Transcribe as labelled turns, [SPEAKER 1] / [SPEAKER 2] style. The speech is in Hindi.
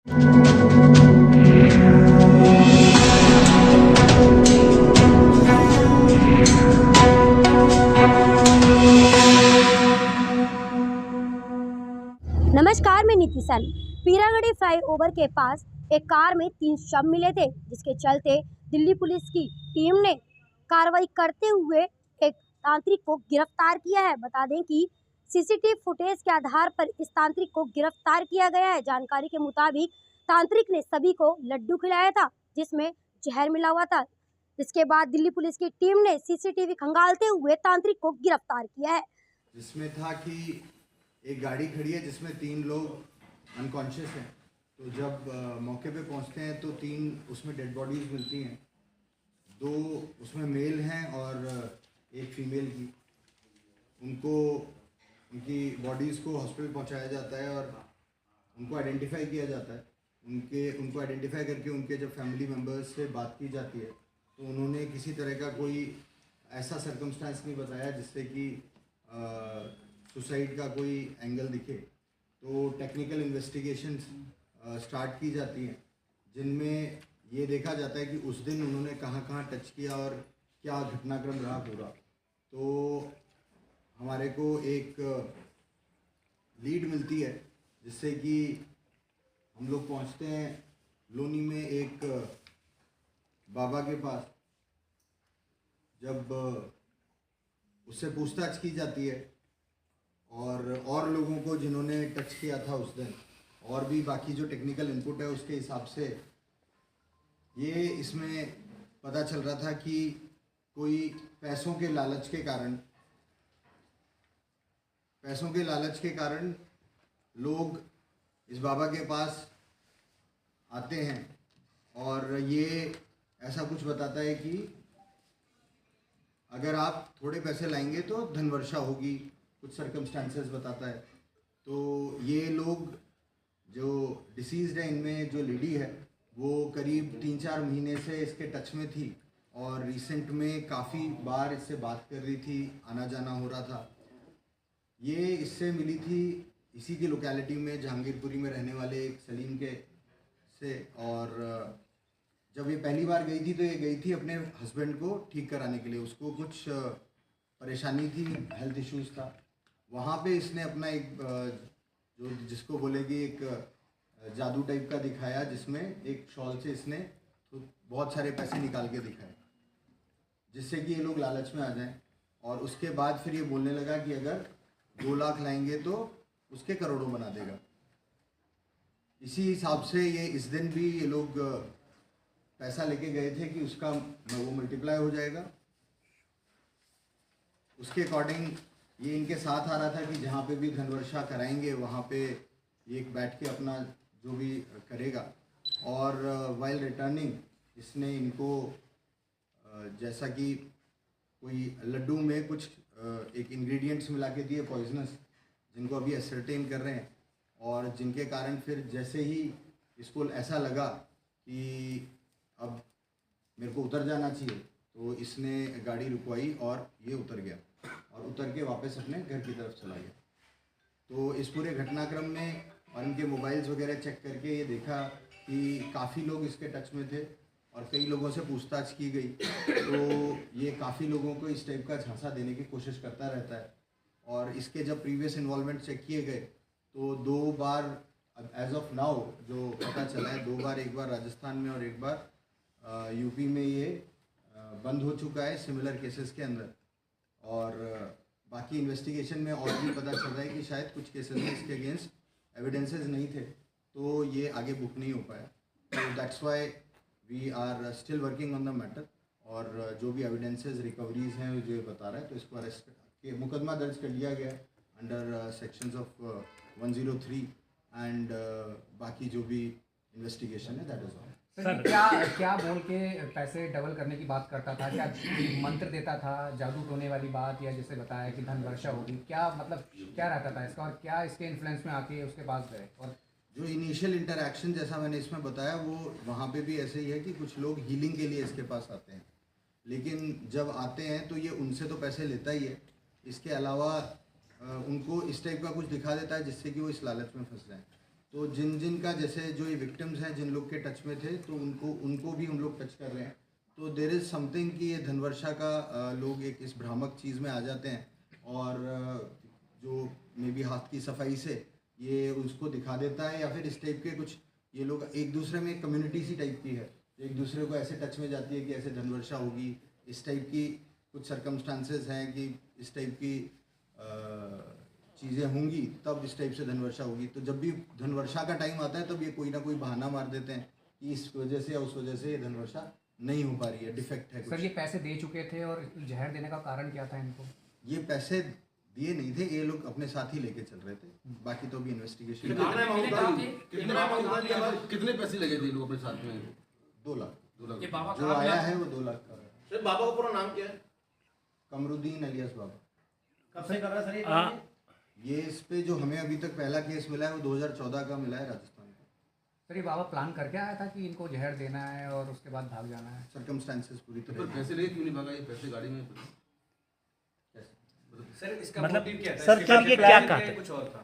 [SPEAKER 1] नमस्कार, मैं नीति सन। पीरागढ़ी फ्लाईओवर के पास एक कार में 3 शव मिले थे, जिसके चलते दिल्ली पुलिस की टीम ने कार्रवाई करते हुए एक तांत्रिक को गिरफ्तार किया है। बता दें कि सीसीटीवी फुटेज के आधार पर इस तांत्रिक को गिरफ्तार किया गया है। जानकारी के मुताबिक तांत्रिक ने सभी को लड्डू खिलाया था, जिसमें जहर मिला हुआ था। इसके बाद दिल्ली पुलिस की टीम ने सीसीटीवी खंगालते हुए तांत्रिक को गिरफ्तार किया है।
[SPEAKER 2] जिसमें था कि एक गाड़ी खड़ी है जिसमें 3 लोग अनकॉन्शियस हैं। तो जब मौके पे पहुंचते हैं तो 3 उसमें डेड बॉडीज़ मिलती हैं। 2 उसमें मेल हैं और एक फीमेल की। उनकी बॉडीज़ को हॉस्पिटल पहुंचाया जाता है और उनको आइडेंटिफाई किया जाता है। उनको आइडेंटिफाई करके उनके जब फैमिली मेम्बर्स से बात की जाती है तो उन्होंने किसी तरह का कोई ऐसा सर्कमस्टांस नहीं बताया जिससे कि सुसाइड का कोई एंगल दिखे। तो टेक्निकल इन्वेस्टिगेशंस स्टार्ट की जाती हैं, जिनमें ये देखा जाता है कि उस दिन उन्होंने कहाँ टच किया और क्या घटनाक्रम रहा पूरा। तो हमारे को एक लीड मिलती है जिससे कि हम लोग पहुंचते हैं लोनी में एक बाबा के पास। जब उससे पूछताछ की जाती है और लोगों को जिन्होंने टच किया था उस दिन, और भी बाकी जो टेक्निकल इनपुट है उसके हिसाब से ये इसमें पता चल रहा था कि कोई पैसों के लालच के कारण लोग इस बाबा के पास आते हैं और ये ऐसा कुछ बताता है कि अगर आप थोड़े पैसे लाएंगे तो धन वर्षा होगी, कुछ सर्कमस्टांसेस बताता है। तो ये लोग जो डिसीज्ड है, इनमें जो लेडी है वो करीब 3-4 महीने से इसके टच में थी और रिसेंट में काफ़ी बार इससे बात कर रही थी, आना जाना हो रहा था। ये इससे मिली थी इसी की लोकेलिटी में, जहांगीरपुरी में रहने वाले एक सलीम के से। और जब ये पहली बार गई थी तो ये गई थी अपने हस्बैंड को ठीक कराने के लिए। उसको कुछ परेशानी थी, हेल्थ इश्यूज़ था। वहाँ पे इसने अपना एक जो जिसको बोलेगी एक जादू टाइप का दिखाया, जिसमें एक शॉल से इसने तो बहुत सारे पैसे निकाल के दिखाए जिससे कि ये लोग लालच में आ जाएं। और उसके बाद फिर ये बोलने लगा कि अगर 2 लाख लाएंगे तो उसके करोड़ों बना देगा। इसी हिसाब से ये इस दिन भी ये लोग पैसा लेके गए थे कि उसका वो मल्टीप्लाई हो जाएगा। उसके अकॉर्डिंग ये इनके साथ आ रहा था कि जहाँ पे भी धनवर्षा कराएंगे वहाँ पे ये बैठ के अपना जो भी करेगा। और वाइल रिटर्निंग इसने इनको जैसा कि कोई लड्डू में कुछ एक इंग्रेडिएंट्स मिला के दिए पॉइजनस, जिनको अभी असरटेन कर रहे हैं, और जिनके कारण फिर जैसे ही इसको ऐसा लगा कि अब मेरे को उतर जाना चाहिए तो इसने गाड़ी रुकवाई और ये उतर गया और उतर के वापस अपने घर की तरफ चला गया। तो इस पूरे घटनाक्रम में और इनके मोबाइल्स वगैरह चेक करके ये देखा कि काफ़ी लोग इसके टच में थे और कई लोगों से पूछताछ की गई। तो ये काफ़ी लोगों को इस टाइप का झांसा देने की कोशिश करता रहता है। और इसके जब प्रीवियस इन्वॉल्वमेंट चेक किए गए तो 2 बार एज ऑफ नाउ जो पता चला है, 2 बार, एक बार राजस्थान में और एक बार यूपी में ये बंद हो चुका है सिमिलर केसेस के अंदर। और बाकी इन्वेस्टिगेशन में और भी पता चल रहा है कि शायद कुछ केसेस में इसके अगेंस्ट एविडेंसेस नहीं थे तो ये आगे बुक नहीं हो पाया। तो that's why we are still working on the matter. और जो भी एविडेंसेस रिकवरीज हैं जो ये बता रहा है, तो इसको अरेस्ट के मुकदमा दर्ज कर लिया गया अंडर सेक्शंस ऑफ 103 एंड बाकी जो भी इन्वेस्टिगेशन है दैट इज ऑल।
[SPEAKER 3] सर क्या बोल के पैसे डबल करने की बात करता था? क्या मंत्र देता था, जादू टोने वाली बात, या जैसे बताया कि धन वर्षा होगी, क्या मतलब क्या रहता था इसका? और क्या इसके इन्फ्लुएंस में आके उसके पास गए? और
[SPEAKER 2] जो इनिशियल इंटरेक्शन जैसा मैंने इसमें बताया वो वहाँ पे भी ऐसे ही है कि कुछ लोग हीलिंग के लिए इसके पास आते हैं, लेकिन जब आते हैं तो ये उनसे तो पैसे लेता ही है, इसके अलावा उनको इस टाइप का कुछ दिखा देता है जिससे कि वो इस लालच में फंस जाएं। तो जिन जिन का जैसे जो ये विक्टिम्स हैं जिन लोग के टच में थे तो उनको भी हम लोग टच कर रहे हैं। तो देर इज़ समथिंग कि ये धनवर्षा का लोग एक इस भ्रामक चीज़ में आ जाते हैं और जो मे बी हाथ की सफाई से ये उसको दिखा देता है, या फिर इस टाइप के कुछ ये लोग एक दूसरे में कम्युनिटी सी टाइप की है, एक दूसरे को ऐसे टच में जाती है कि ऐसे धनवर्षा होगी, इस टाइप की कुछ सर्कमस्टांसेस हैं कि इस टाइप की चीज़ें होंगी तब इस टाइप से धनवर्षा होगी। तो जब भी धनवर्षा का टाइम आता है तब ये कोई ना कोई बहाना मार देते हैं कि इस वजह से या उस वजह से ये धनवर्षा नहीं हो पा रही है, डिफेक्ट है
[SPEAKER 3] सर
[SPEAKER 2] कुछ।
[SPEAKER 3] ये पैसे दे चुके थे और जहर देने का कारण क्या था इनको?
[SPEAKER 2] ये पैसे दिए नहीं थे, ये लोग अपने साथ ही लेके चल रहे थे, बाकी तो अभी इन्वेस्टिगेशन।
[SPEAKER 4] कितने पैसे लगे थे लोग अपने साथ में?
[SPEAKER 2] 2 लाख।
[SPEAKER 4] 2 लाख
[SPEAKER 5] ये बाबा
[SPEAKER 2] जो
[SPEAKER 5] कहाँ
[SPEAKER 2] आया
[SPEAKER 5] मिला?
[SPEAKER 2] है वो 2 लाख का है।
[SPEAKER 6] सर बाबा का पूरा नाम क्या है?
[SPEAKER 2] कमरुद्दीन अलियास बाबा।
[SPEAKER 6] कब से कर रहा है सर ये
[SPEAKER 5] हाँ।
[SPEAKER 6] काम?
[SPEAKER 2] ये इस पे जो हमें अभी तक पहला केस मिला है वो 2014 का मिला है राजस्थान का।
[SPEAKER 3] सर ये बाबा प्लान करके आया था कि इनको जहर देना है और उसके बाद भाग जाना है?
[SPEAKER 2] सर्कमस्टांसेस पूरी
[SPEAKER 4] पर
[SPEAKER 2] तरह
[SPEAKER 4] पैसे लेके क्यों नहीं भागा? ये पैसे गाड़ी में
[SPEAKER 6] सर इसका
[SPEAKER 5] मतलब
[SPEAKER 6] मोटिव क्या था?
[SPEAKER 5] सर
[SPEAKER 6] इसके
[SPEAKER 5] क्या
[SPEAKER 6] पीछे
[SPEAKER 5] ये क्या
[SPEAKER 6] पैसे थे,
[SPEAKER 5] कहते हैं?
[SPEAKER 6] कुछ और था?